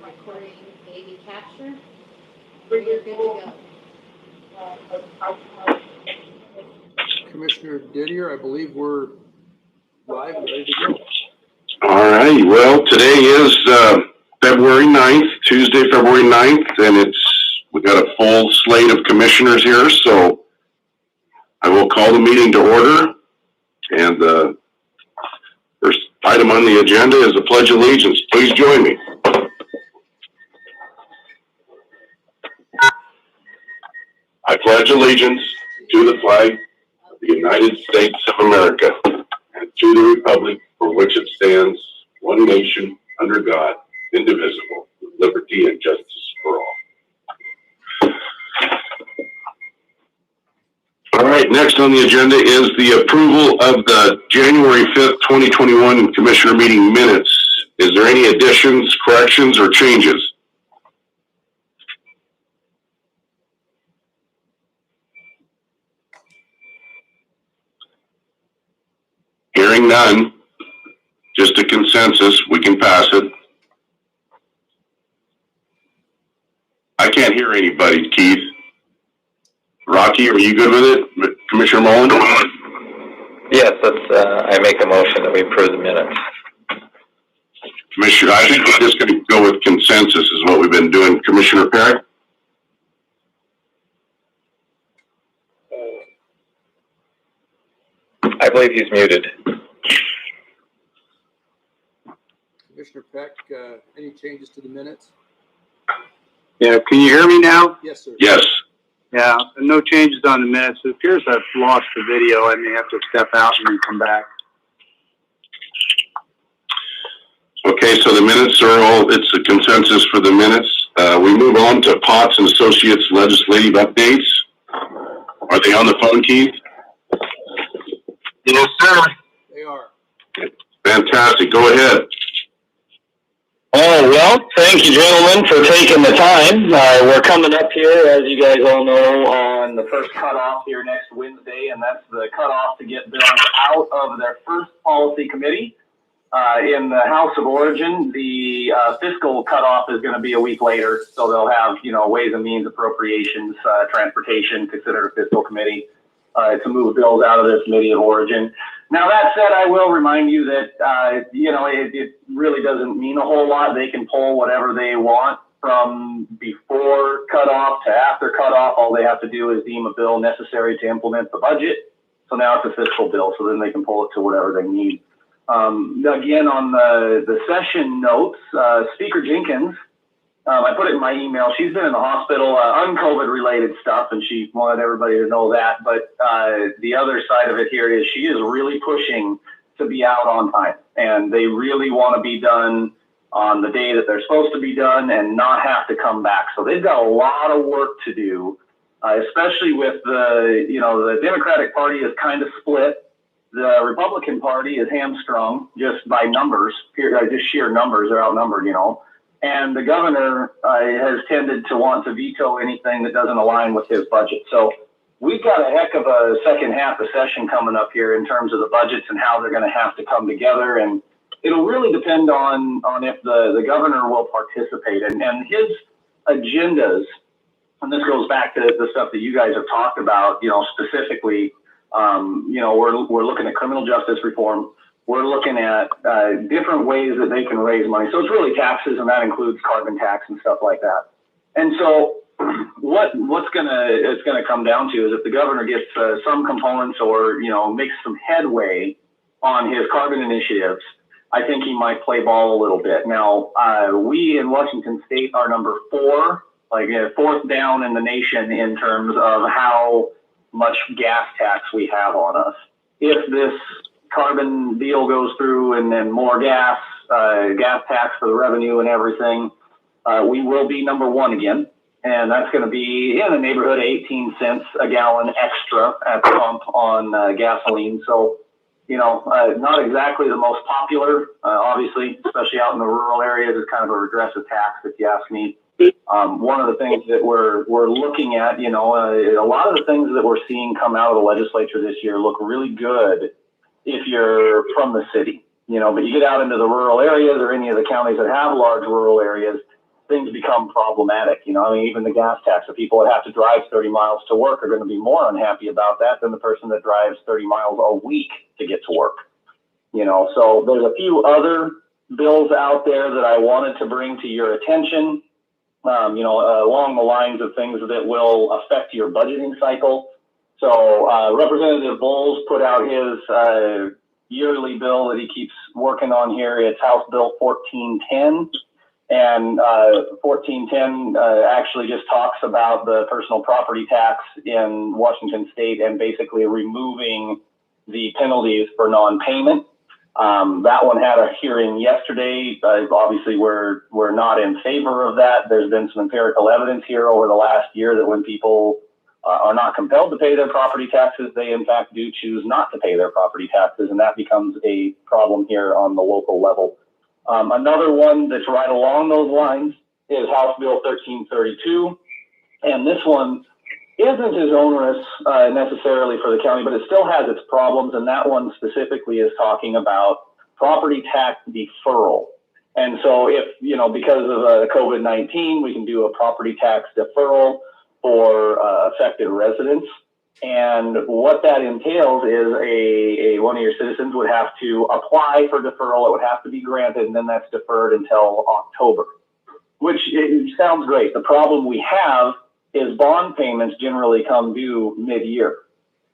Recording baby capture. We are good to go. Commissioner Didier, I believe we're live and ready to go. All right. Well, today is February 9th, Tuesday, February 9th, and we've got a full slate of commissioners here, so I will call the meeting to order. And the first item on the agenda is the Pledge of Allegiance. Please join me. I pledge allegiance to the flag of the United States of America and to the republic for which it stands, one nation, under God, indivisible, with liberty and justice for all. All right, next on the agenda is the approval of the January 5th, 2021 Commissioner meeting minutes. Is there any additions, corrections, or changes? Hearing none, just a consensus, we can pass it. I can't hear anybody, Keith. Rocky, are you good with it? Commissioner Mullen? Yes, I make a motion that we approve the minutes. Commissioner, I think we're just going to go with consensus is what we've been doing. Commissioner Perry? I believe he's muted. Commissioner Peck, any changes to the minutes? Yeah, can you hear me now? Yes, sir. Yes. Yeah, no changes on the minutes. It appears I've lost the video. I may have to step out and then come back. Okay, so the minutes are it's a consensus for the minutes. We move on to Potts and Associates legislative updates. Are they on the phone, Keith? Yes, sir. They are. Fantastic. Go ahead. Oh, well, thank you, gentlemen, for taking the time. We're coming up here, as you guys all know, on the first cutoff here next Wednesday, and that's the cutoff to get bills out of their first policy committee. In the House of Origin, the fiscal cutoff is going to be a week later, so they'll have, Ways and Means Appropriations, Transportation considered a fiscal committee to move bills out of their committee of origin. Now, that said, I will remind you that, it really doesn't mean a whole lot. They can pull whatever they want from before cutoff to after cutoff. All they have to do is deem a bill necessary to implement the budget. So now it's a fiscal bill, so then they can pull it to whatever they need. Again, on the session notes, Speaker Jenkins, I put it in my email. She's been in the hospital, un-COVID related stuff, and she wanted everybody to know that. But the other side of it here is she is really pushing to be out on time, and they really want to be done on the day that they're supposed to be done and not have to come back. So they've got a lot of work to do, especially with the Democratic Party is kind of split. The Republican Party is hamstrung just by numbers, just sheer numbers. They're outnumbered, And the governor has tended to want to veto anything that doesn't align with his budget. So we've got a heck of a second half of session coming up here in terms of the budgets and how they're going to have to come together. And it'll really depend on if the governor will participate. And his agendas, and this goes back to the stuff that you guys have talked about, specifically, we're looking at criminal justice reform. We're looking at different ways that they can raise money. So it's really taxes, and that includes carbon tax and stuff like that. And so what's gonna come down to is if the governor gets some components or makes some headway on his carbon initiatives, I think he might play ball a little bit. Now we in Washington State are number 4, fourth down in the nation in terms of how much gas tax we have on us. If this carbon deal goes through and then more gas tax for the revenue and everything, we will be number 1 again. And that's going to be in the neighborhood of 18 cents a gallon extra at the pump on gasoline. So, not exactly the most popular, obviously, especially out in the rural areas. It's kind of a regressive tax, if you ask me. One of the things that we're looking at, a lot of the things that we're seeing come out of the legislature this year look really good if you're from the city. but you get out into the rural areas or any of the counties that have large rural areas, things become problematic. Even the gas tax, the people that have to drive 30 miles to work are going to be more unhappy about that than the person that drives 30 miles a week to get to work. So there's a few other bills out there that I wanted to bring to your attention, along the lines of things that will affect your budgeting cycle. So Representative Bowles put out his yearly bill that he keeps working on here. It's House Bill 1410. And 1410 actually just talks about the personal property tax in Washington State and basically removing the penalties for non-payment. That one had a hearing yesterday. Obviously, we're not in favor of that. There's been some empirical evidence here over the last year that when people are not compelled to pay their property taxes, they in fact do choose not to pay their property taxes, and that becomes a problem here on the local level. Another one that's right along those lines is House Bill 1332, and this one isn't as onerous necessarily for the county, but it still has its problems, and that one specifically is talking about property tax deferral. And so if, because of COVID-19, we can do a property tax deferral for affected residents. And what that entails is one of your citizens would have to apply for deferral. It would have to be granted, and then that's deferred until October, which it sounds great. The problem we have is bond payments generally come due mid-year,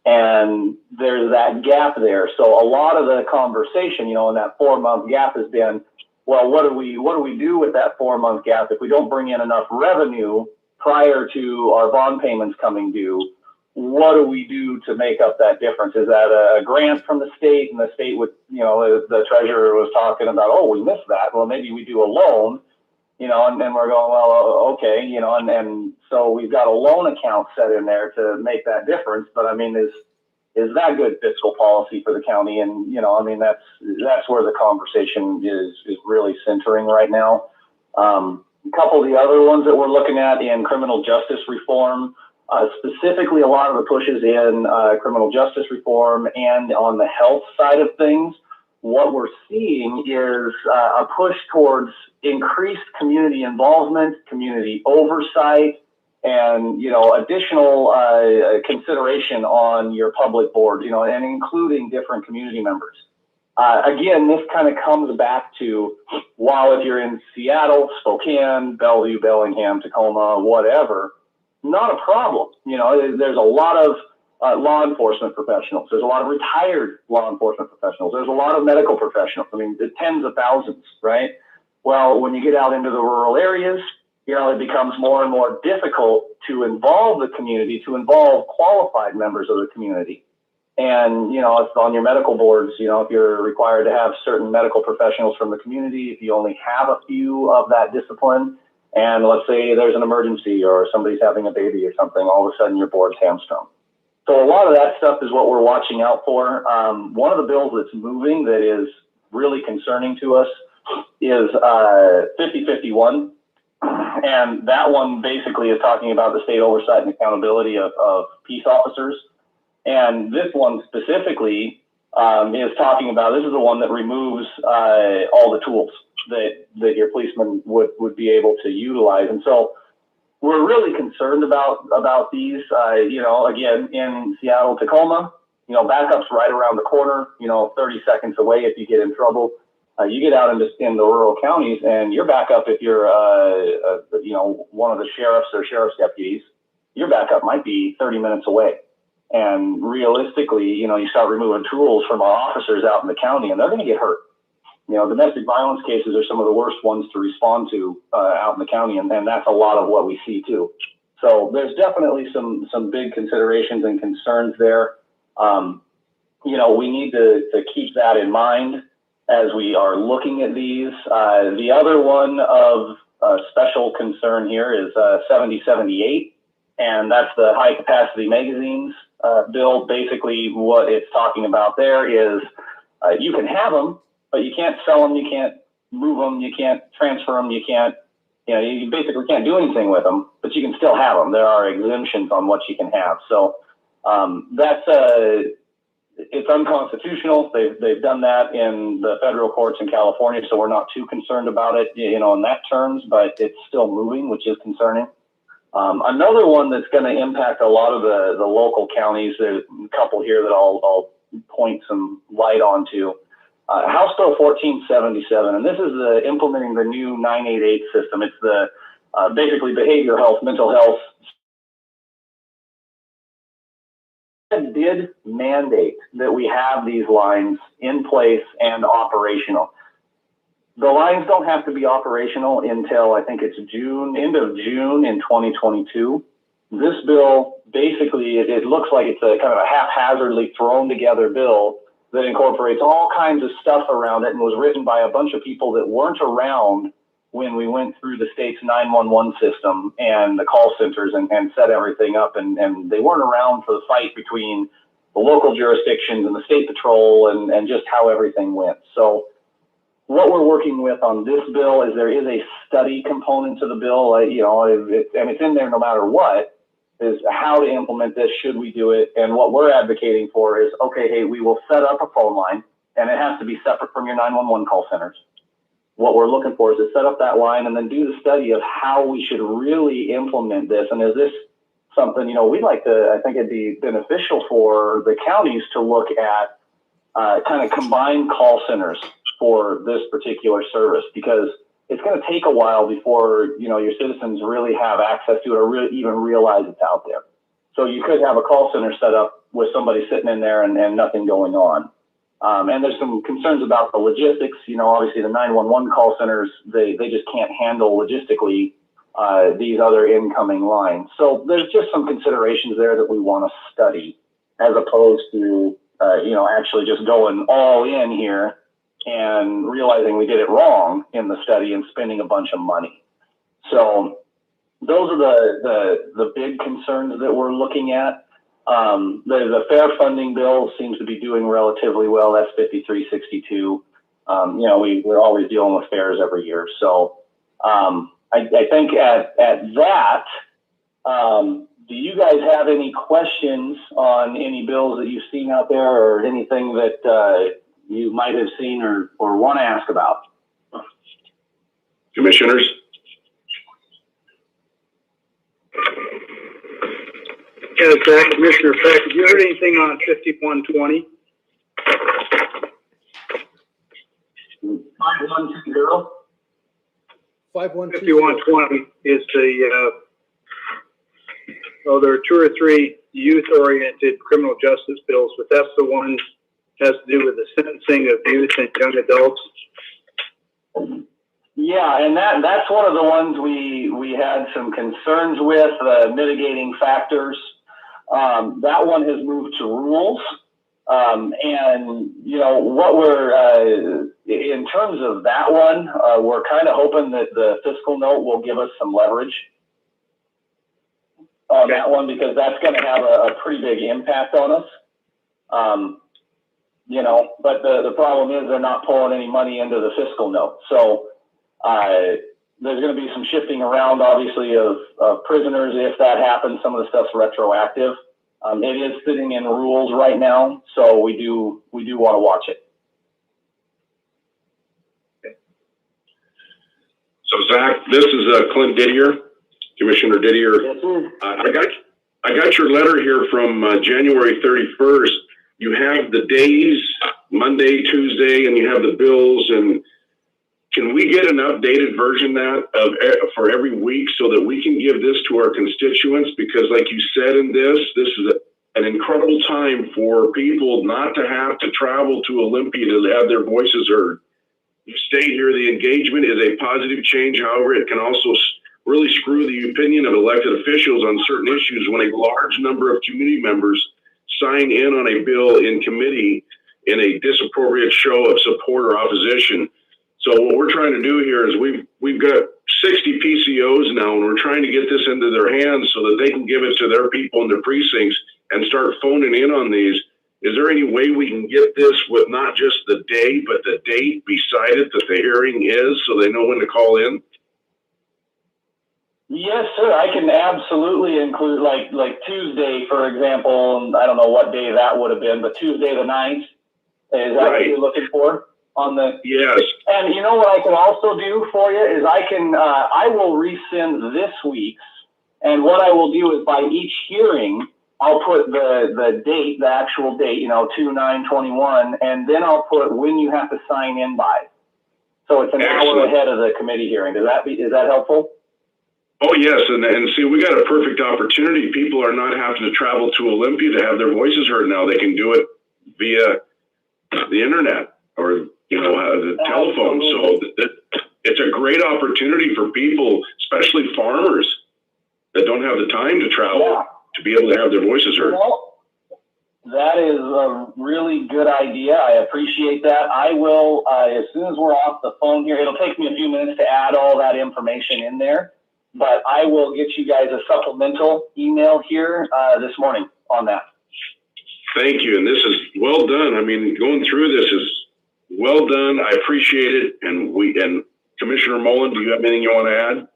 and there's that gap there. So a lot of the conversation, in that 4-month gap has been, well, what do we do with that 4-month gap if we don't bring in enough revenue prior to our bond payments coming due? What do we do to make up that difference? Is that a grant from the state, and the state would, the treasurer was talking about, oh, we missed that. Well, maybe we do a loan, and then we're going, well, okay, and so we've got a loan account set in there to make that difference. But is that good fiscal policy for the county? And, that's where the conversation is really centering right now. A couple of the other ones that we're looking at in criminal justice reform, specifically a lot of the pushes in criminal justice reform and on the health side of things. What we're seeing is a push towards increased community involvement, community oversight, and additional consideration on your public board, and including different community members. Again, this kind of comes back to, while if you're in Seattle, Spokane, Bellevue, Bellingham, Tacoma, whatever, not a problem. There's a lot of law enforcement professionals. There's a lot of retired law enforcement professionals. There's a lot of medical professionals. The tens of thousands, right? Well, when you get out into the rural areas, it becomes more and more difficult to involve the community, to involve qualified members of the community. And, it's on your medical boards, if you're required to have certain medical professionals from the community, if you only have a few of that discipline, and let's say there's an emergency or somebody's having a baby or something, all of a sudden your board's hamstrung. So a lot of that stuff is what we're watching out for. One of the bills that's moving that is really concerning to us is 5051. And that one basically is talking about the state oversight and accountability of peace officers. And this one specifically is talking about, this is the one that removes all the tools that your policeman would be able to utilize. And so we're really concerned about these, again, in Seattle, Tacoma, backup's right around the corner, 30 seconds away if you get in trouble. You get out in the rural counties, and your backup, if you're, one of the sheriffs or sheriff's deputies, your backup might be 30 minutes away. And realistically, you start removing tools from our officers out in the county, and they're going to get hurt. Domestic violence cases are some of the worst ones to respond to out in the county, and that's a lot of what we see too. So there's definitely some big considerations and concerns there. We need to keep that in mind as we are looking at these. The other one of special concern here is 7078, and that's the high capacity magazines bill. Basically, what it's talking about there is you can have them, but you can't sell them, you can't move them, you can't transfer them, you can't, you basically can't do anything with them, but you can still have them. There are exemptions on what you can have. So that's it's unconstitutional. They've done that in the federal courts in California, so we're not too concerned about it, you know, in that terms, but it's still moving, which is concerning. Another one that's going to impact a lot of the local counties, there's a couple here that I'll point some light onto. House Bill 1477, and this is implementing the new 988 system. It's the basically behavioral health, mental health. It did mandate that we have these lines in place and operational. The lines don't have to be operational until I think it's end of June in 2022. This bill basically, it looks like it's a kind of a haphazardly thrown together bill that incorporates all kinds of stuff around it and was written by a bunch of people that weren't around when we went through the state's 911 system and the call centers and set everything up. And they weren't around for the fight between the local jurisdictions and the state patrol and just how everything went. So what we're working with on this bill is there is a study component to the bill, and it's in there no matter what, is how to implement this, should we do it. And what we're advocating for is, okay, hey, we will set up a phone line, and it has to be separate from your 911 call centers. What we're looking for is to set up that line and then do the study of how we should really implement this. And is this something, we'd like to, I think it'd be beneficial for the counties to look at kind of combined call centers for this particular service, because it's going to take a while before, your citizens really have access to it or really even realize it's out there. So you could have a call center set up with somebody sitting in there and nothing going on. And there's some concerns about the logistics. Obviously the 911 call centers, they just can't handle logistically these other incoming lines. So there's just some considerations there that we want to study, as opposed to, actually just going all in here and realizing we did it wrong in the study and spending a bunch of money. So those are the big concerns that we're looking at. The fair funding bill seems to be doing relatively well. That's 5362. We're always dealing with fairs every year. So I think at that, do you guys have any questions on any bills that you've seen out there, or anything that you might have seen or want to ask about? Commissioners? Yeah, Zach, Commissioner Peck, have you heard anything on 5120? 5120? 5120 is there are two or three youth-oriented criminal justice bills, but that's the one that has to do with the sentencing of youth and young adults. Yeah, and that's one of the ones we had some concerns with, mitigating factors. That one has moved to rules. What we're, in terms of that one, we're kind of hoping that the fiscal note will give us some leverage on that one, because that's going to have a pretty big impact on us. But the problem is they're not pulling any money into the fiscal note. So there's going to be some shifting around, obviously, of prisoners. If that happens, some of the stuff's retroactive. It is sitting in rules right now, so we do want to watch it. So Zach, this is Clint Didier, Commissioner Didier. Yes, I got your letter here from January 31st. You have the days, Monday, Tuesday, and you have the bills. And can we get an updated version for every week so that we can give this to our constituents? Because like you said in this is an incredible time for people not to have to travel to Olympia to have their voices heard. You state here the engagement is a positive change. However, it can also really screw the opinion of elected officials on certain issues when a large number of community members sign in on a bill in committee in a disappropriate show of support or opposition. So what we're trying to do here is we've got 60 PCOs now, and we're trying to get this into their hands so that they can give it to their people in their precincts and start phoning in on these. Is there any way we can get this with not just the day, but the date beside it that the hearing is, so they know when to call in? Yes, sir. I can absolutely include like Tuesday, for example. And I don't know what day that would have been, but Tuesday the 9th. Is that what Right. you're looking for on the? Yes. And you know what I can also do for you is I will resend this week's, and what I will do is by each hearing, I'll put the date, the actual date, 2/9/21, and then I'll put when you have to sign in by. So it's an hour Excellent. ahead of the committee hearing. Is that helpful? Oh, yes. And see, we got a perfect opportunity. People are not having to travel to Olympia to have their voices heard now. They can do it via the internet or, the telephone. So it's a great opportunity for people, especially farmers that don't have the time to travel, to be able to have their voices heard. Well, that is a really good idea. I appreciate that. I will, as soon as we're off the phone here, it'll take me a few minutes to add all that information in there, but I will get you guys a supplemental email here this morning on that. Thank you. And this is well done. I mean, going through this is well done. I appreciate it. And Commissioner Mullen, do you have anything you want to add?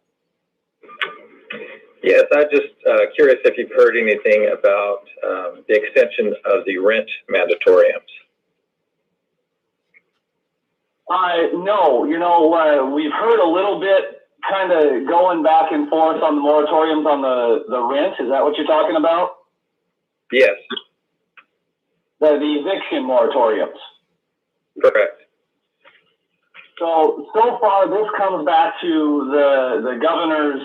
Yes, I'm just curious if you've heard anything about the extension of the rent mandatoriums. No, we've heard a little bit kind of going back and forth on the moratoriums on the rent. Is that what you're talking about? Yes, The eviction moratoriums. correct. So far, this comes back to the governor's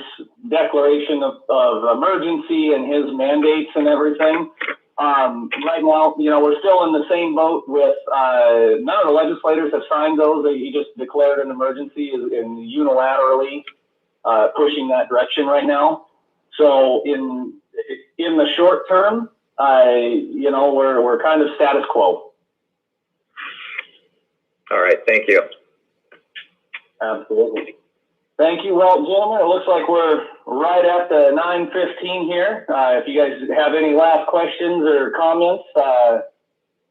declaration of emergency and his mandates and everything. Right now, we're still in the same boat with, none of the legislators have signed those. He just declared an emergency and unilaterally pushing that direction right now. So in the short term, we're kind of status quo. All right, thank you. Absolutely. Thank you. Well, gentlemen, it looks like we're right at the 9:15 here. If you guys have any last questions or comments,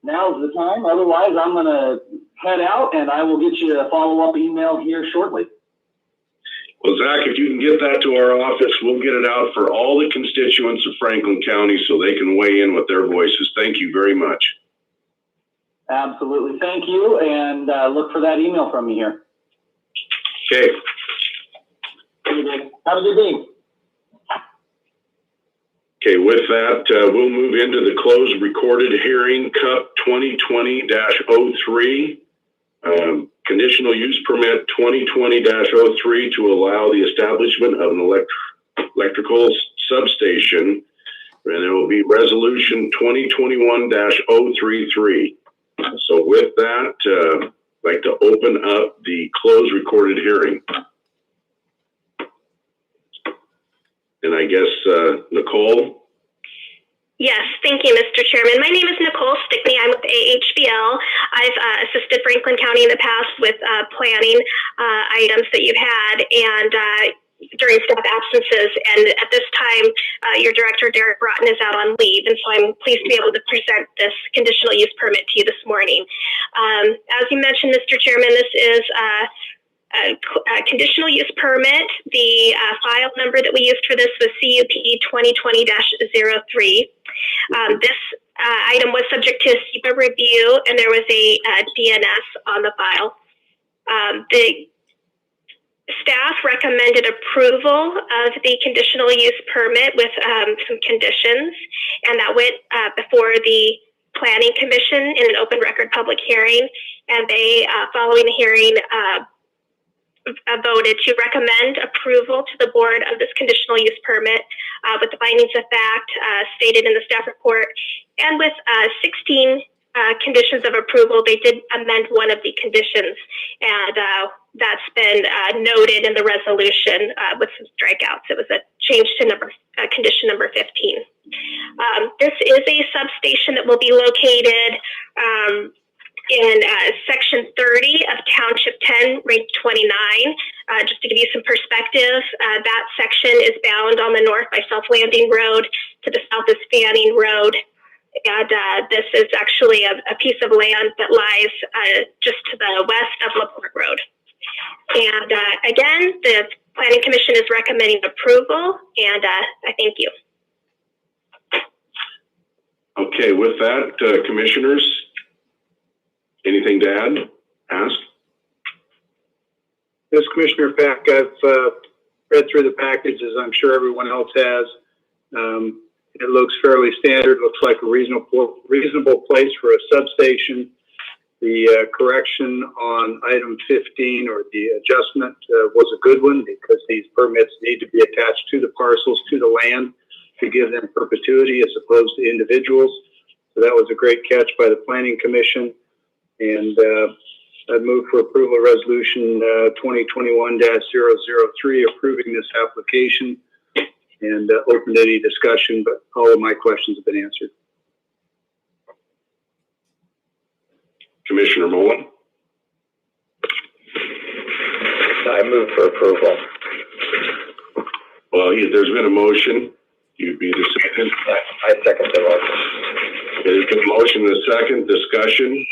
now's the time. Otherwise, I'm going to head out and I will get you a follow-up email here shortly. Well, Zach, if you can get that to our office, we'll get it out for all the constituents of Franklin County so they can weigh in with their voices. Thank you very much. Absolutely. Thank you. And look for that email from me here. Okay. Have a good day. Okay, with that, we'll move into the closed recorded hearing, CUP 2020-03, conditional use permit 2020-03 to allow the establishment of an electrical substation, and it will be resolution 2021-033. So with that, I'd like to open up the closed recorded hearing. And I guess, Nicole? Yes, thank you, Mr. Chairman. My name is Nicole Stickney. I'm with AHBL. I've assisted Franklin County in the past with planning items that you've had and during staff absences. And at this time, your director, Derek Broughton, is out on leave. And so I'm pleased to be able to present this conditional use permit to you this morning. As you mentioned, Mr. Chairman, this is a conditional use permit. The file number that we used for this was CUP 2020-03. This item was subject to a SEPA review, and there was a DNS on the file. The staff recommended approval of the conditional use permit with some conditions, and that went before the Planning Commission in an open record public hearing, and they, following the hearing, voted to recommend approval to the board of this conditional use permit with the findings of fact stated in the staff report, and with 16 conditions of approval. They did amend one of the conditions, and that's been noted in the resolution with some strikeouts. It was a change to condition number 15. This is a substation that will be located in section 30 of Township 10, range 29. Just to give you some perspective, that section is bound on the north by South Landing Road, to the south is Fanning Road, and this is actually a piece of land that lies just to the west of LaPorte Road. And again, the Planning Commission is recommending approval, and I thank you. Okay, with that, commissioners, anything to add? Ask? Yes, Commissioner Peck, I've read through the package, as I'm sure everyone else has. It looks fairly standard, looks like a reasonable place for a substation. The correction on item 15, or the adjustment, was a good one, because these permits need to be attached to the parcels, to the land, to give them perpetuity as opposed to individuals. So that was a great catch by the Planning Commission. And I'd move for approval of resolution 2021-003, approving this application, and open to any discussion, but all of my questions have been answered. Commissioner Mullen? I move for approval. Well, there's been a motion. You'd be the second. I second the motion. There's been a motion and a second. Discussion.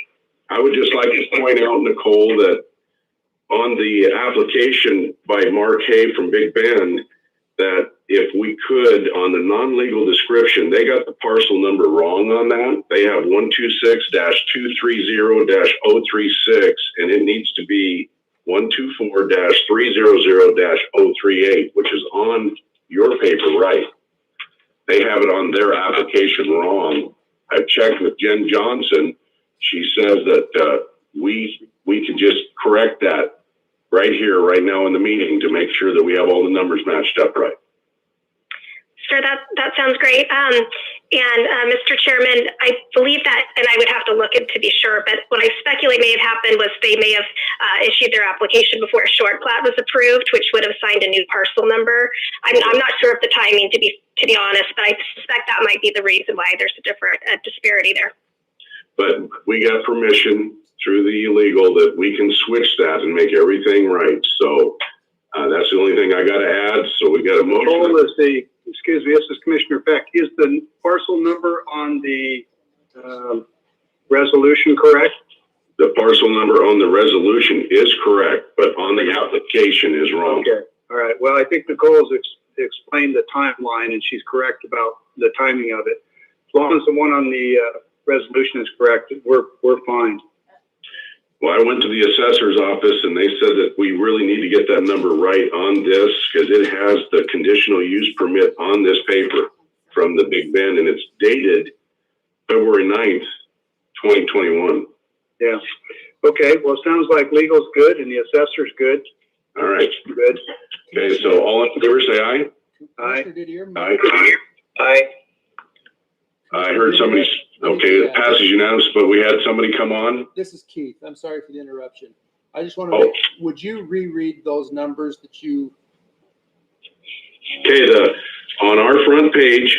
I would just like to point out, Nicole, that on the application by Mark Hay from Big Bend, that if we could, on the non-legal description, they got the parcel number wrong on that. They have 126-230-036, and it needs to be 124-300-038, which is on your paper right. They have it on their application wrong. I've checked with Jen Johnson. She says that we can just correct that right here, right now in the meeting, to make sure that we have all the numbers matched up right. Sure, that sounds great. Mr. Chairman, I believe that, and I would have to look in to be sure, but what I speculate may have happened was they may have issued their application before a short plat was approved, which would have assigned a new parcel number. I'm not sure of the timing, to be honest, but I suspect that might be the reason why there's a disparity there. But we got permission through the illegal that we can switch that and make everything right. So that's the only thing I got to add. So we got a motion. Excuse me, this is Commissioner Peck. Is the parcel number on the resolution correct? The parcel number on the resolution is correct, but on the application is wrong. Okay. All right. Well, I think Nicole's explained the timeline, and she's correct about the timing of it. As long as the one on the resolution is correct, we're fine. Well, I went to the assessor's office and they said that we really need to get that number right on this, because it has the conditional use permit on this paper from the Big Bend, and it's dated February 9th, 2021. Yeah. Okay. Well, it sounds like legal's good and the assessor's good. All right. Good. Okay. So all in favor, say aye. Aye. Aye. Aye. I heard somebody. Okay, it passes unanimous, but we had somebody come on. This is Keith. I'm sorry for the interruption. I just want to would you reread those numbers that you? Okay, on our front page,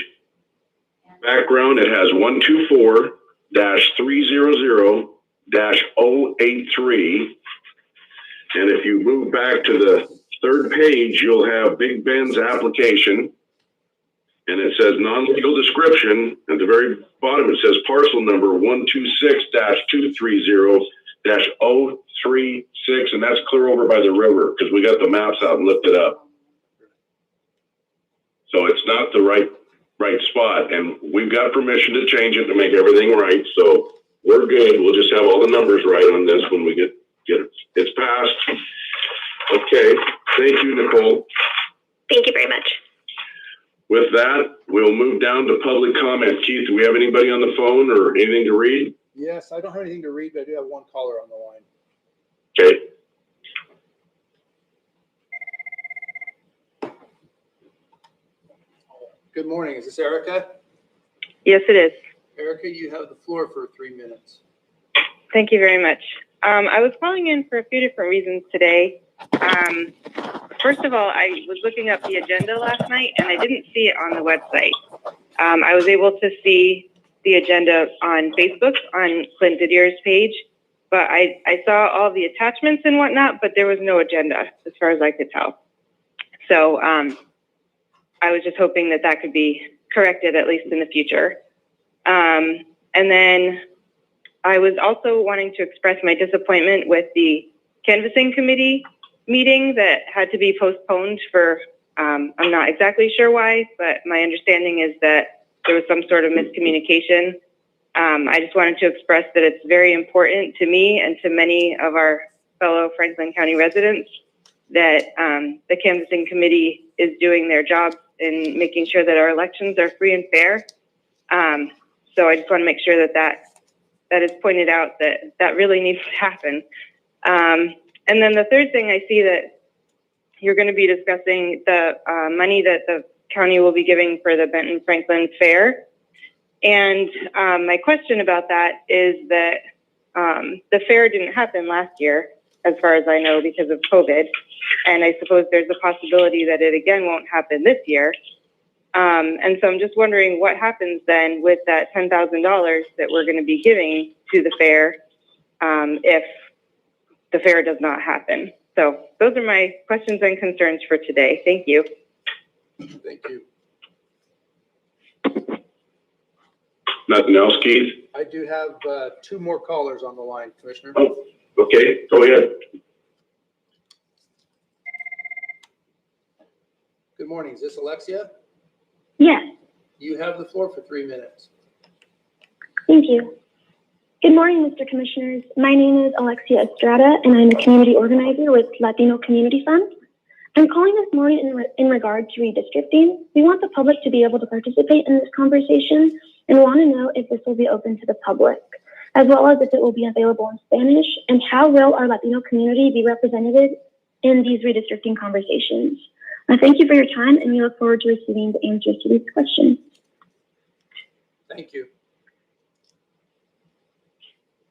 background, it has 124-300-083. And if you move back to the third page, you'll have Big Bend's application. And it says non-legal description. At the very bottom, it says parcel number 126-230-036, and that's clear over by the river, because we got the maps out and looked it up. So it's not the right spot, and we've got permission to change it to make everything right. So we're good. We'll just have all the numbers right on this when we get it. It's passed. Okay. Thank you, Nicole. Thank you very much. With that, we'll move down to public comment. Keith, do we have anybody on the phone or anything to read? Yes, I don't have anything to read, but I do have one caller on the line. Okay. Good morning. Is this Erica? Yes, it is. Erica, you have the floor for 3 minutes. Thank you very much. I was calling in for a few different reasons today. First of all, I was looking up the agenda last night and I didn't see it on the website. I was able to see the agenda on Facebook on Clint Didier's page, but I saw all the attachments and whatnot, but there was no agenda as far as I could tell. So I was just hoping that that could be corrected, at least in the future. And then I was also wanting to express my disappointment with the canvassing committee meeting that had to be postponed for, I'm not exactly sure why, but my understanding is that there was some sort of miscommunication. I just wanted to express that it's very important to me and to many of our fellow Franklin County residents that the canvassing committee is doing their job in making sure that our elections are free and fair. So I just want to make sure that is pointed out that really needs to happen. And then the third thing, I see that you're going to be discussing the money that the county will be giving for the Benton Franklin Fair. And my question about that is that the fair didn't happen last year, as far as I know, because of COVID. And I suppose there's a possibility that it again won't happen this year. And so I'm just wondering what happens then with that $10,000 that we're going to be giving to the fair if the fair does not happen. So those are my questions and concerns for today. Thank you. Thank you. Nothing else, Keith? I do have 2 more callers on the line, Commissioner. Oh, okay, go ahead. Good morning. Is this Alexia? Yes, You have the floor for 3 minutes. thank you. Good morning, Mr. Commissioners. My name is Alexia Estrada, and I'm a community organizer with Latino Community Fund. I'm calling this morning in regard to redistricting. We want the public to be able to participate in this conversation and want to know if this will be open to the public, as well as if it will be available in Spanish, and how will our Latino community be represented in these redistricting conversations. Thank you for your time, and we look forward to receiving the answers to these questions. Thank you.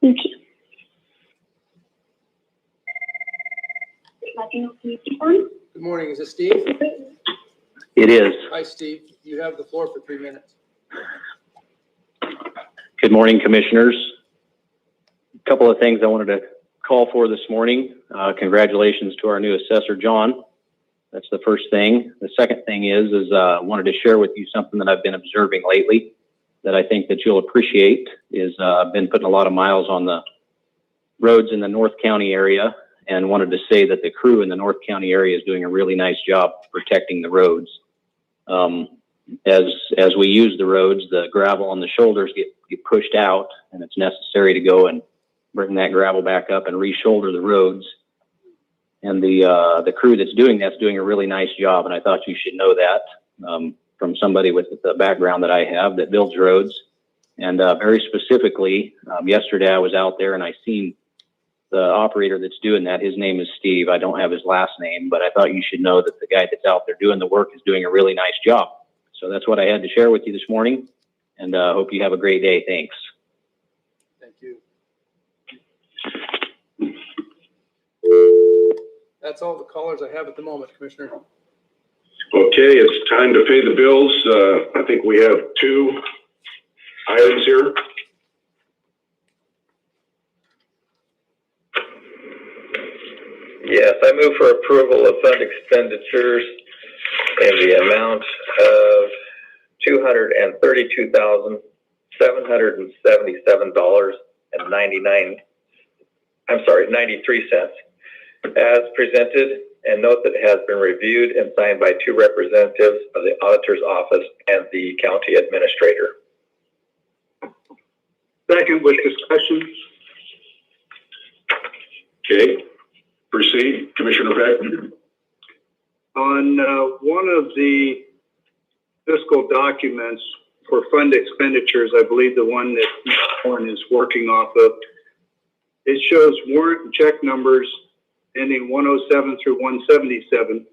Thank you. Latino Community Fund. Good morning. Is this Steve? It is. Hi, Steve. You have the floor for 3 minutes. Good morning, Commissioners. A couple of things I wanted to call for this morning. Congratulations to our new assessor, John. That's the first thing. The second thing is I wanted to share with you something that I've been observing lately that I think that you'll appreciate is I've been putting a lot of miles on the roads in the North County area, and wanted to say that the crew in the North County area is doing a really nice job protecting the roads. As we use the roads, the gravel on the shoulders get pushed out, and it's necessary to go and bring that gravel back up and re-shoulder the roads. And the crew that's doing that's doing a really nice job, and I thought you should know that from somebody with the background that I have that builds roads. And very specifically, yesterday I was out there and I seen the operator that's doing that. His name is Steve. I don't have his last name, but I thought you should know that the guy that's out there doing the work is doing a really nice job. So that's what I had to share with you this morning, and hope you have a great day. Thanks. Thank you. That's all the callers I have at the moment, Commissioner. Okay, it's time to pay the bills. I think we have 2 items here. Yes, I move for approval of fund expenditures in the amount of $232,777.93 as presented, and note that it has been reviewed and signed by 2 representatives of the auditor's office and the county administrator. Second with discussion. Okay, proceed, Commissioner Peck. On one of the fiscal documents for fund expenditures, I believe the one that Warren is working off of, it shows warrant and check numbers ending 107 through 177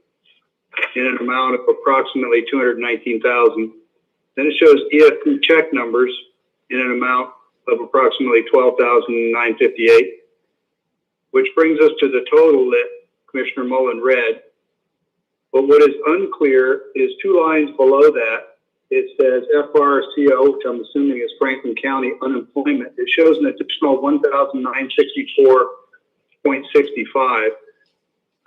in an amount of approximately $219,000. Then it shows EFT check numbers in an amount of approximately $12,958, which brings us to the total that Commissioner Mullen read. But what is unclear is 2 lines below that. It says FRCO, which I'm assuming is Franklin County unemployment. It shows an additional $1,964.65.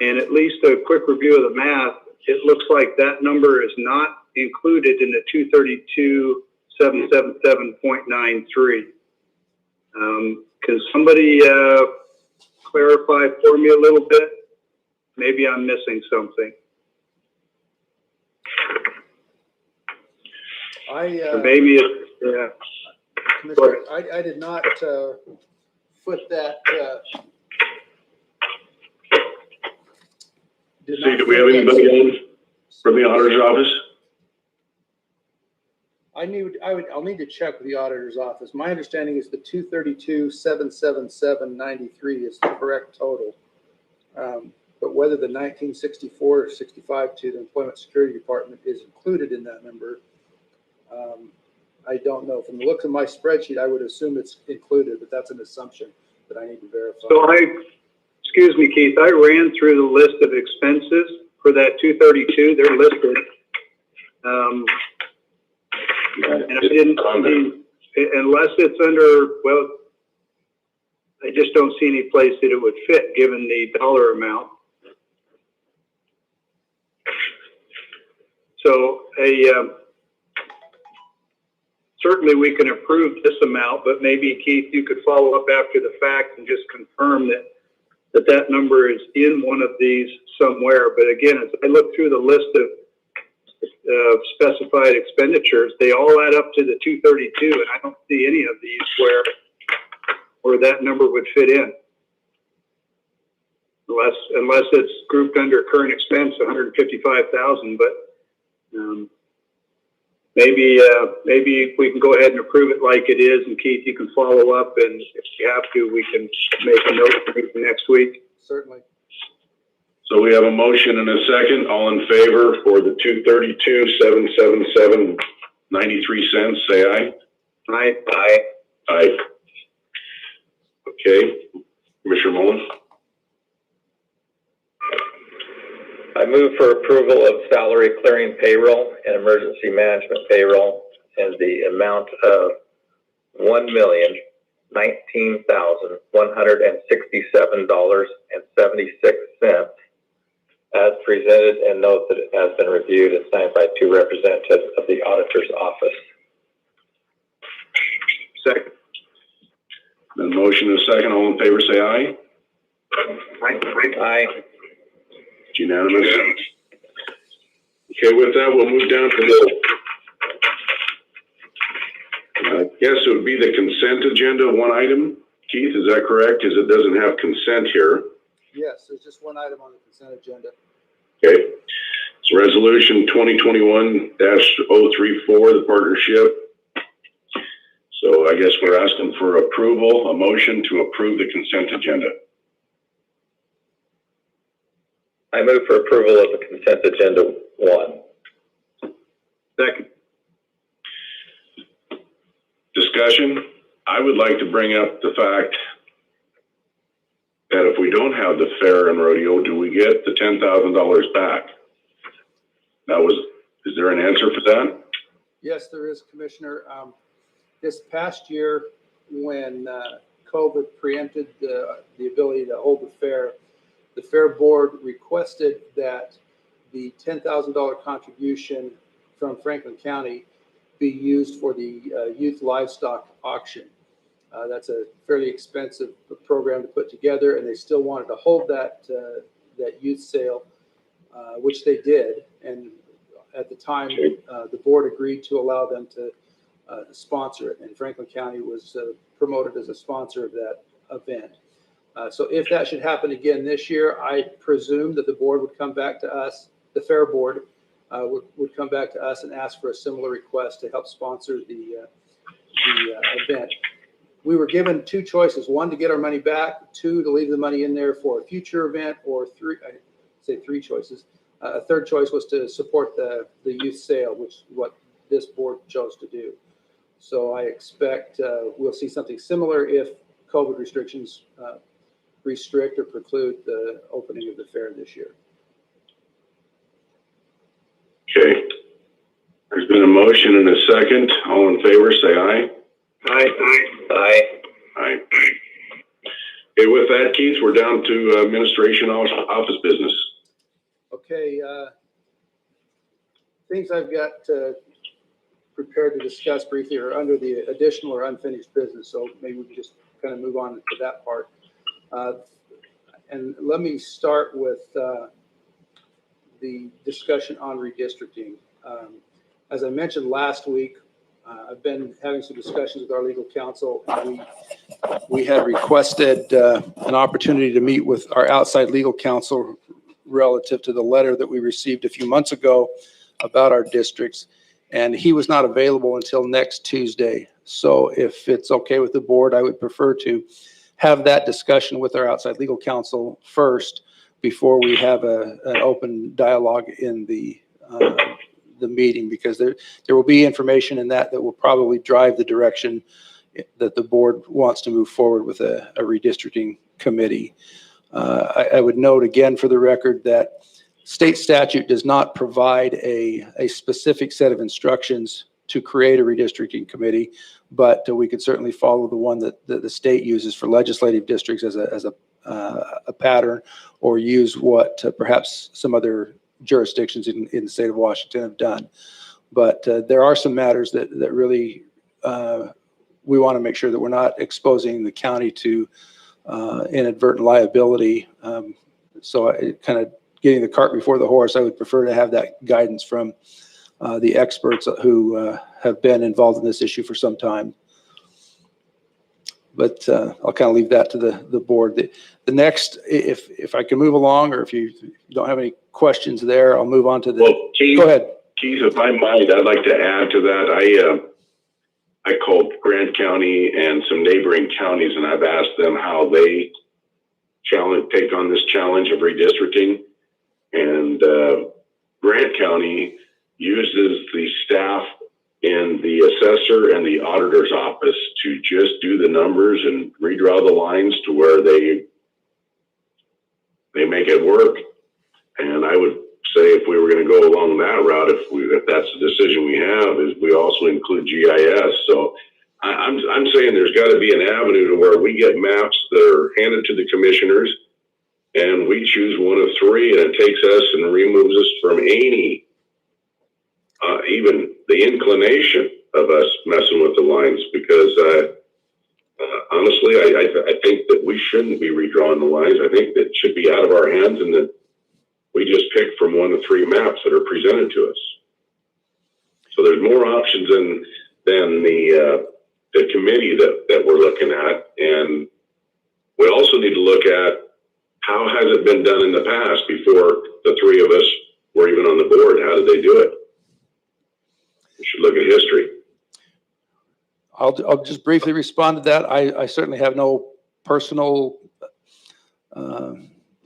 And at least a quick review of the math, it looks like that number is not included in the 232,777.93. Can somebody clarify for me a little bit? Maybe I'm missing something. Or maybe it's, yeah. Commissioner, I did not foot that. See, do we have anybody in from the auditor's office? I'll need to check with the auditor's office. My understanding is the 232,777.93 is the correct total. But whether the 1964 or 65 to the Employment Security Department is included in that number, I don't know. From the looks of my spreadsheet, I would assume it's included, but that's an assumption that I need to verify. So excuse me, Keith, I ran through the list of expenses for that 232. They're listed. And I didn't see, unless it's under, well, I just don't see any place that it would fit given the dollar amount. So certainly we can approve this amount, but maybe Keith, you could follow up after the fact and just confirm that number is in one of these somewhere. But again, as I look through the list of specified expenditures, they all add up to the 232, and I don't see any of these where that number would fit in, unless it's grouped under current expense, 155,000. But maybe we can go ahead and approve it like it is, and Keith, you can follow up, and if you have to, we can make a note for next week. Certainly. So we have a motion and a second. All in favor for the 232,777.93, say aye. Aye. Aye. Aye. Okay. Commissioner Mullen? I move for approval of salary clearing payroll and emergency management payroll in the amount of $1,019,167.76 as presented, and note that it has been reviewed and signed by 2 representatives of the auditor's office. Second. The motion and a second. All in favor, say aye. Aye. It's unanimous. Okay, with that, we'll move down to I guess it would be the consent agenda, one item. Keith, is that correct? Because it doesn't have consent here. Yes, there's just one item on the consent agenda. Okay. It's resolution 2021-034, the partnership. So I guess we're asking for approval, a motion to approve the consent agenda. I move for approval of the consent agenda 1. Second. Discussion. I would like to bring up the fact that if we don't have the fair and rodeo, do we get the $10,000 back? Is there an answer for that? Yes, there is, Commissioner. This past year, when COVID preempted the ability to hold the fair board requested that the $10,000 contribution from Franklin County be used for the youth livestock auction. That's a fairly expensive program to put together, and they still wanted to hold that youth sale, which they did. And at the time, the board agreed to allow them to sponsor it, and Franklin County was promoted as a sponsor of that event. So if that should happen again this year, I presume that the board would come back to us, the fair board would come back to us and ask for a similar request to help sponsor the event. We were given 2 choices: 1, to get our money back; 2, to leave the money in there for a future event; or 3, I'd say 3 choices. A third choice was to support the youth sale, which is what this board chose to do. So I expect we'll see something similar if COVID restrictions restrict or preclude the opening of the fair this year. Okay. There's been a motion and a second. All in favor, say aye. Aye. Aye. Aye. Okay, with that, Keith, we're down to administration office business. Okay. Things I've got prepared to discuss briefly are under the additional or unfinished business, so maybe we can just kind of move on to that part. And let me start with the discussion on redistricting. As I mentioned last week, I've been having some discussions with our legal counsel, and we had requested an opportunity to meet with our outside legal counsel relative to the letter that we received a few months ago about our districts, and he was not available until next Tuesday. So if it's okay with the board, I would prefer to have that discussion with our outside legal counsel first before we have an open dialogue in the meeting, because there will be information in that will probably drive the direction that the board wants to move forward with a redistricting committee. I would note again for the record that state statute does not provide a specific set of instructions to create a redistricting committee, but we could certainly follow the one that the state uses for legislative districts as a pattern, or use what perhaps some other jurisdictions in the state of Washington have done. But there are some matters that really we want to make sure that we're not exposing the county to inadvertent liability. So kind of getting the cart before the horse, I would prefer to have that guidance from the experts who have been involved in this issue for some time. But I'll kind of leave that to the board. The next, if I can move along, or if you don't have any questions there, I'll move on to the. Well, Keith, go ahead. Keith, if I might, I'd like to add to that. I called Grant County and some neighboring counties, and I've asked them how they take on this challenge of redistricting. And Grant County uses the staff in the assessor and the auditor's office to just do the numbers and redraw the lines to where they make it work. And I would say if we were going to go along that route, if that's the decision we have, is we also include GIS. So I'm saying there's got to be an avenue to where we get maps that are handed to the commissioners, and we choose one of three, and it takes us and removes us from any even the inclination of us messing with the lines, because honestly, I think that we shouldn't be redrawing the lines. I think that should be out of our hands, and that we just pick from one of three maps that are presented to us. So there's more options than the committee that we're looking at, and we also need to look at how has it been done in the past before the three of us were even on the board. How did they do it? We should look at history. I'll just briefly respond to that. I certainly have no personal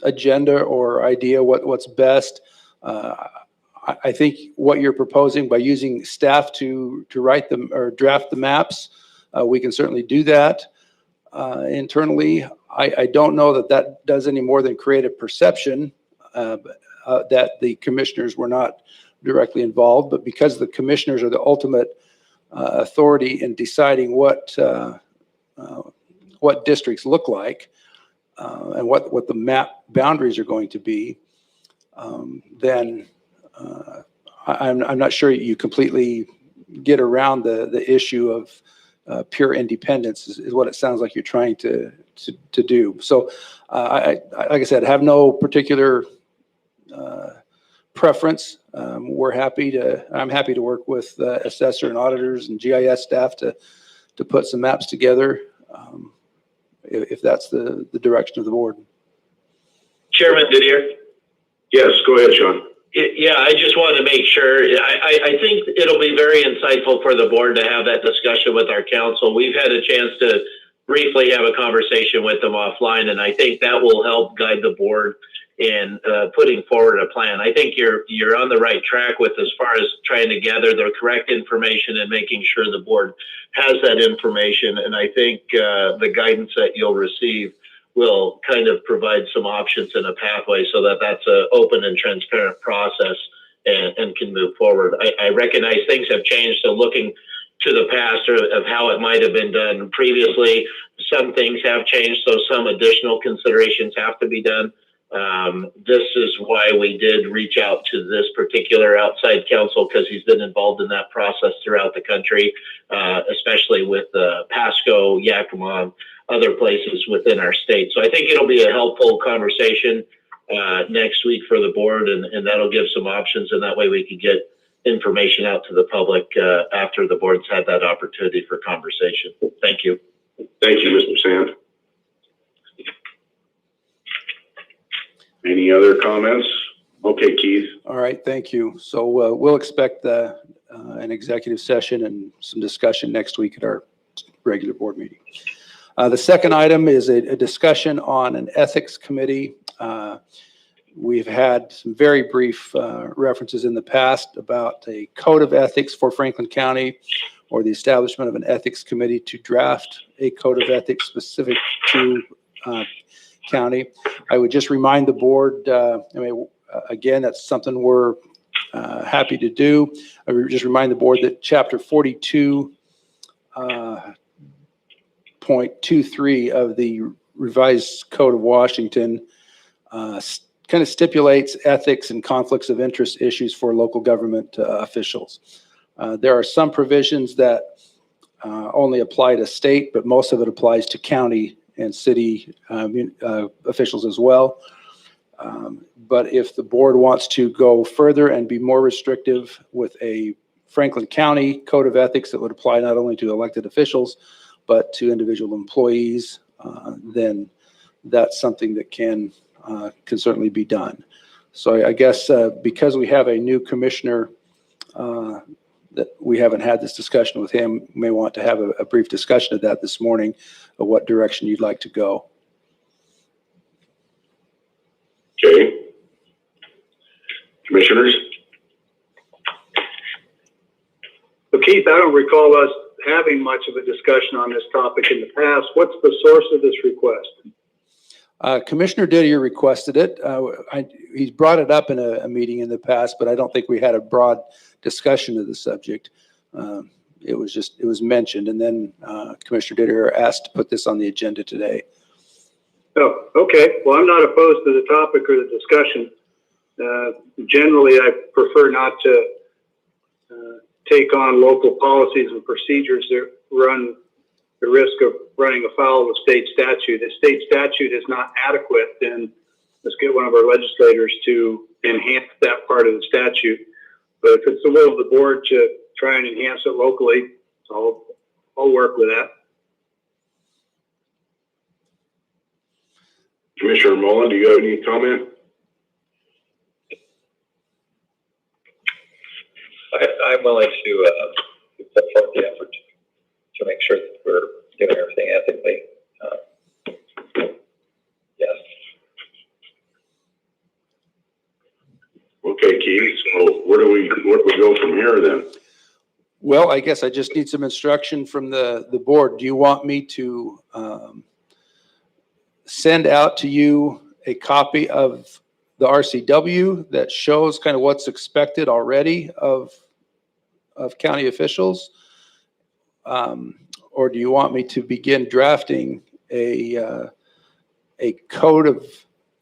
agenda or idea what's best. I think what you're proposing by using staff to write them or draft the maps, we can certainly do that internally. I don't know that does any more than create a perception that the commissioners were not directly involved, but because the commissioners are the ultimate authority in deciding what districts look like and what the map boundaries are going to be, then I'm not sure you completely get around the issue of pure independence is what it sounds like you're trying to do. So like I said, have no particular preference. I'm happy to work with assessor and auditors and GIS staff to put some maps together, if that's the direction of the board. Chairman Didier? Yes, go ahead, Sean. Yeah, I just wanted to make sure. I think it'll be very insightful for the board to have that discussion with our council. We've had a chance to briefly have a conversation with them offline, and I think that will help guide the board in putting forward a plan. I think you're on the right track with as far as trying to gather the correct information and making sure the board has that information. And I think the guidance that you'll receive will kind of provide some options and a pathway so that that's an open and transparent process and can move forward. I recognize things have changed, so looking to the past of how it might have been done previously, some things have changed, so some additional considerations have to be done. This is why we did reach out to this particular outside counsel, because he's been involved in that process throughout the country, especially with Pasco, Yakima, other places within our state. So I think it'll be a helpful conversation next week for the board, and that'll give some options, and that way we can get information out to the public after the board's had that opportunity for conversation. Thank you. Thank you, Mr. Sand. Any other comments? Okay, Keith. All right, thank you. So we'll expect an executive session and some discussion next week at our regular board meeting. The second item is a discussion on an ethics committee. We've had some very brief references in the past about a code of ethics for Franklin County, or the establishment of an ethics committee to draft a code of ethics specific to county. I would just remind the board, again, that's something we're happy to do. I would just remind the board that Chapter 42.23 of the Revised Code of Washington kind of stipulates ethics and conflicts of interest issues for local government officials. There are some provisions that only apply to state, but most of it applies to county and city officials as well. But if the board wants to go further and be more restrictive with a Franklin County Code of Ethics that would apply not only to elected officials, but to individual employees, then that's something that can certainly be done. So I guess because we have a new commissioner that we haven't had this discussion with him, may want to have a brief discussion of that this morning, of what direction you'd like to go. Okay. Commissioners? So Keith, I don't recall us having much of a discussion on this topic in the past. What's the source of this request? Commissioner Didier requested it. He's brought it up in a meeting in the past, but I don't think we had a broad discussion of the subject. It was mentioned, and then Commissioner Didier asked to put this on the agenda today. Oh, okay. Well, I'm not opposed to the topic or the discussion. Generally, I prefer not to take on local policies and procedures that run the risk of running afoul of state statute. If state statute is not adequate, then let's get one of our legislators to enhance that part of the statute. But if it's the will of the board to try and enhance it locally, I'll work with that. Commissioner Mullen, do you have any comment? I'm willing to put forth the effort to make sure that we're doing everything ethically. Yes. Okay, Keith. So where do we go from here then? Well, I guess I just need some instruction from the board. Do you want me to send out to you a copy of the RCW that shows kind of what's expected already of county officials? Or do you want me to begin drafting a code of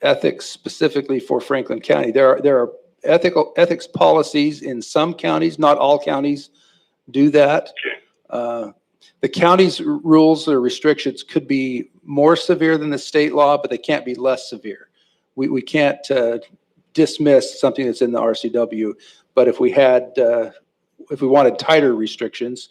ethics specifically for Franklin County? There are ethics policies in some counties. Not all counties do that. The county's rules or restrictions could be more severe than the state law, but they can't be less severe. We can't dismiss something that's in the RCW, but if we wanted tighter restrictions,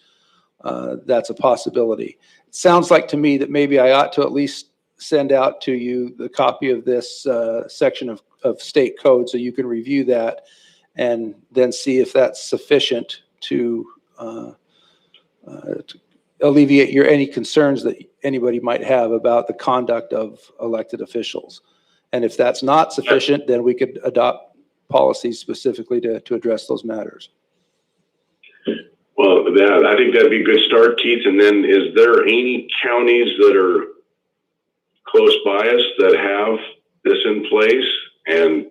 that's a possibility. It sounds like to me that maybe I ought to at least send out to you the copy of this section of state code so you can review that and then see if that's sufficient to alleviate any concerns that anybody might have about the conduct of elected officials. And if that's not sufficient, then we could adopt policies specifically to address those matters. Well, I think that'd be a good start, Keith. And then is there any counties that are close by us that have this in place? And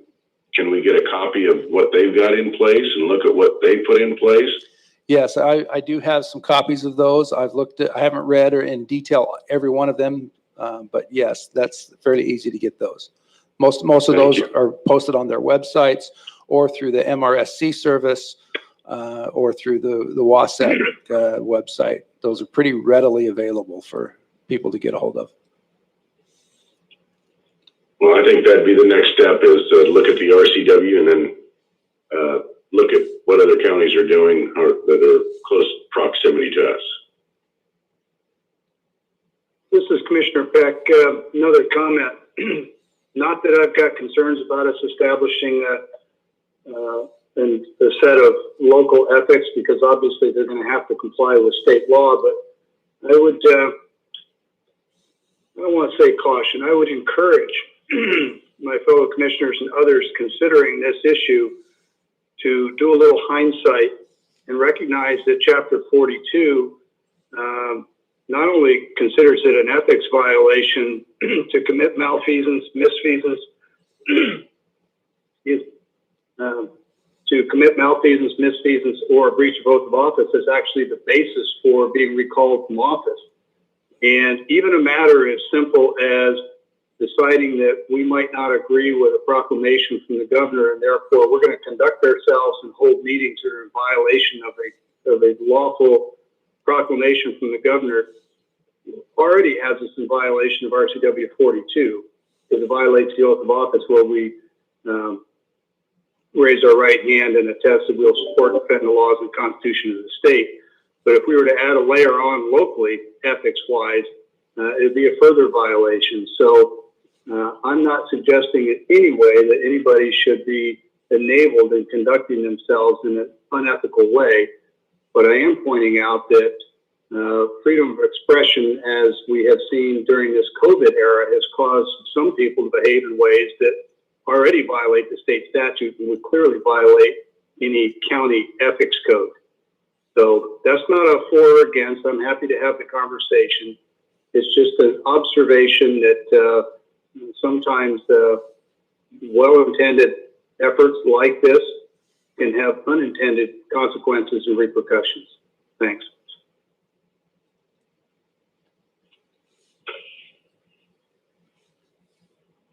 can we get a copy of what they've got in place and look at what they put in place? Yes, I do have some copies of those. I haven't read or in detail every one of them, but yes, that's fairly easy to get those. Most of those are posted on their websites or through the MRSC service or through the WASAC website. Those are pretty readily available for people to get a hold of. Well, I think that'd be the next step, is to look at the RCW and then look at what other counties are doing or that are close proximity to us. This is Commissioner Peck. Another comment. Not that I've got concerns about us establishing a set of local ethics, because obviously they're going to have to comply with state law, but I would, I don't want to say caution, I would encourage my fellow commissioners and others considering this issue to do a little hindsight and recognize that Chapter 42 not only considers it an ethics violation to commit malfeasance, misfeasance, to commit malfeasance, misfeasance, or a breach of oath of office is actually the basis for being recalled from office. And even a matter as simple as deciding that we might not agree with a proclamation from the governor, and therefore we're going to conduct ourselves and hold meetings that are in violation of a lawful proclamation from the governor, already has us in violation of RCW 42, because it violates the oath of office, where we raise our right hand and attest that we'll support and defend the laws and constitution of the state. But if we were to add a layer on locally, ethics-wise, it'd be a further violation. So I'm not suggesting in any way that anybody should be enabled in conducting themselves in an unethical way. But I am pointing out that freedom of expression, as we have seen during this COVID era, has caused some people to behave in ways that already violate the state statute and would clearly violate any county ethics code. So that's not a for or against. I'm happy to have the conversation. It's just an observation that sometimes well-intended efforts like this can have unintended consequences and repercussions. Thanks.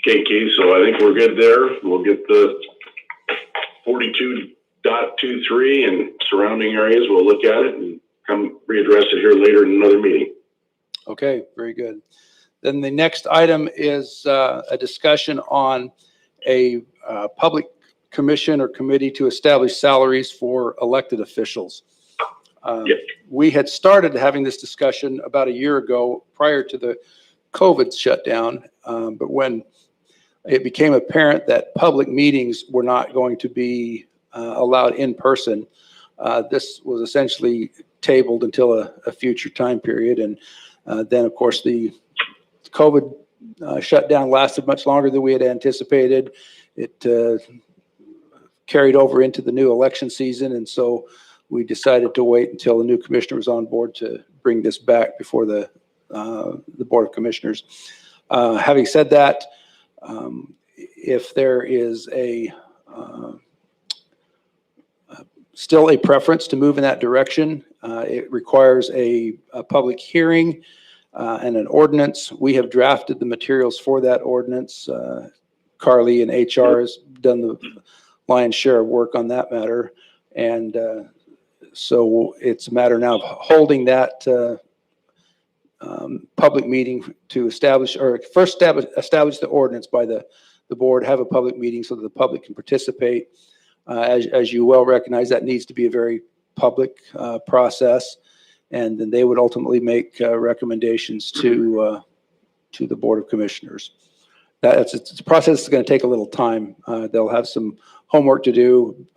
Okay, Keith, so I think we're good there. We'll get the 42.23 and surrounding areas. We'll look at it and come readdress it here later in another meeting. Okay, very good. Then the next item is a discussion on a public commission or committee to establish salaries for elected officials. Yep. We had started having this discussion about a year ago prior to the COVID shutdown, but when it became apparent that public meetings were not going to be allowed in person, this was essentially tabled until a future time period. And then, of course, the COVID shutdown lasted much longer than we had anticipated. It carried over into the new election season, and so we decided to wait until the new commissioner was on board to bring this back before the Board of Commissioners. Having said that, if there is still a preference to move in that direction, it requires a public hearing and an ordinance. We have drafted the materials for that ordinance. Carly and HR has done the lion's share of work on that matter. And so it's a matter now of holding that public meeting to establish, or first establish the ordinance by the board, have a public meeting so that the public can participate. As you well recognize, that needs to be a very public process, and then they would ultimately make recommendations to the Board of Commissioners. It's a process that's going to take a little time. They'll have some homework to do.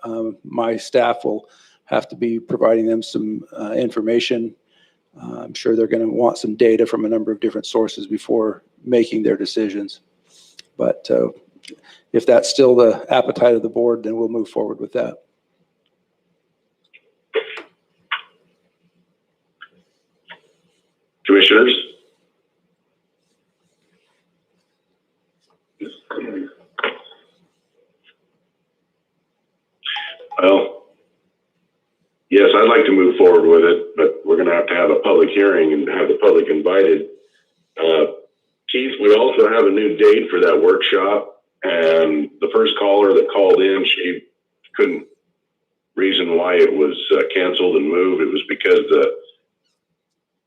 My staff will have to be providing them some information. I'm sure they're going to want some data from a number of different sources before making their decisions. But if that's still the appetite of the board, then we'll move forward with that. Commissioners? Well, yes, I'd like to move forward with it, but we're going to have a public hearing and have the public invited. Keith, we also have a new date for that workshop, and the first caller that called in, she couldn't reason why it was canceled and moved. It was because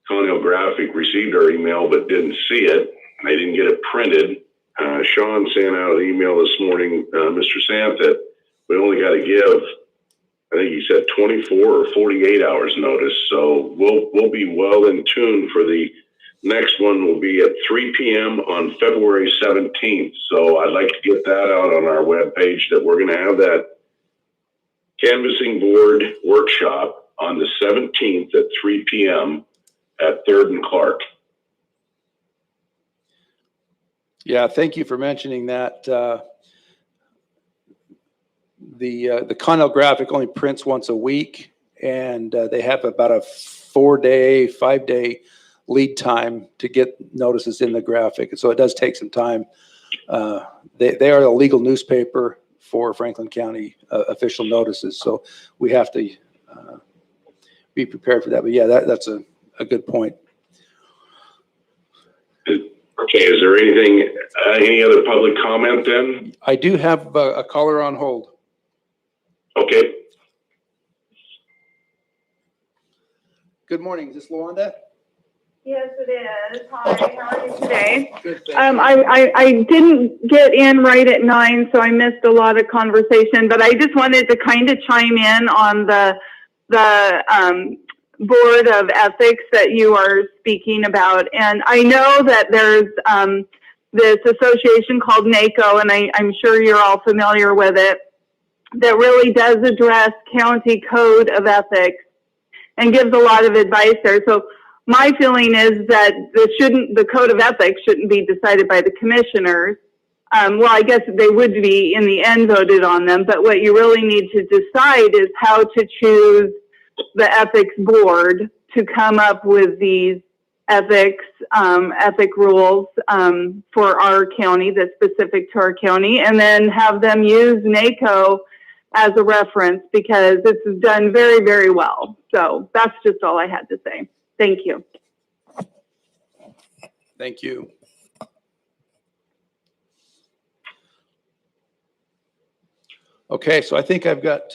Connell Graphic received our email but didn't see it. They didn't get it printed. Sean sent out an email this morning, Mr. Sant, that we only got to give, I think he said 24 or 48 hours notice. So we'll be well in tune for the next one. Will be at 3 p.m. on February 17th. So I'd like to get that out on our webpage that we're going to have that canvassing board workshop on the 17th at 3 p.m. at 3rd and Clark. Yeah, thank you for mentioning that. The Connell Graphic only prints once a week, and they have about a 4-day, 5-day lead time to get notices in the graphic. And so it does take some time. They are a legal newspaper for Franklin County official notices, so we have to be prepared for that. But yeah, that's a good point. Okay, is there anything, any other public comment then? I do have a caller on hold. Okay. Good morning. Is this Luanda? Yes, it is. Hi, how are you today? Good, thank you. I didn't get in right at 9, so I missed a lot of conversation, but I just wanted to kind of chime in on the board of ethics that you are speaking about. And I know that there's this association called NACO, and I'm sure you're all familiar with it, that really does address county code of ethics and gives a lot of advice there. So my feeling is that the code of ethics shouldn't be decided by the commissioners. Well, I guess they would be in the end voted on them, but what you really need to decide is how to choose the ethics board to come up with these ethic rules for our county that's specific to our county, and then have them use NACO as a reference, because this is done very, very well. So that's just all I had to say. Thank you. Thank you. Okay, so I think I've got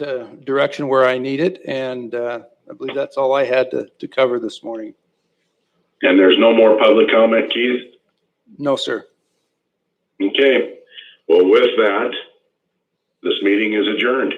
direction where I need it, and I believe that's all I had to cover this morning. And there's no more public comment, Keith? No, sir. Okay. Well, with that, this meeting is adjourned.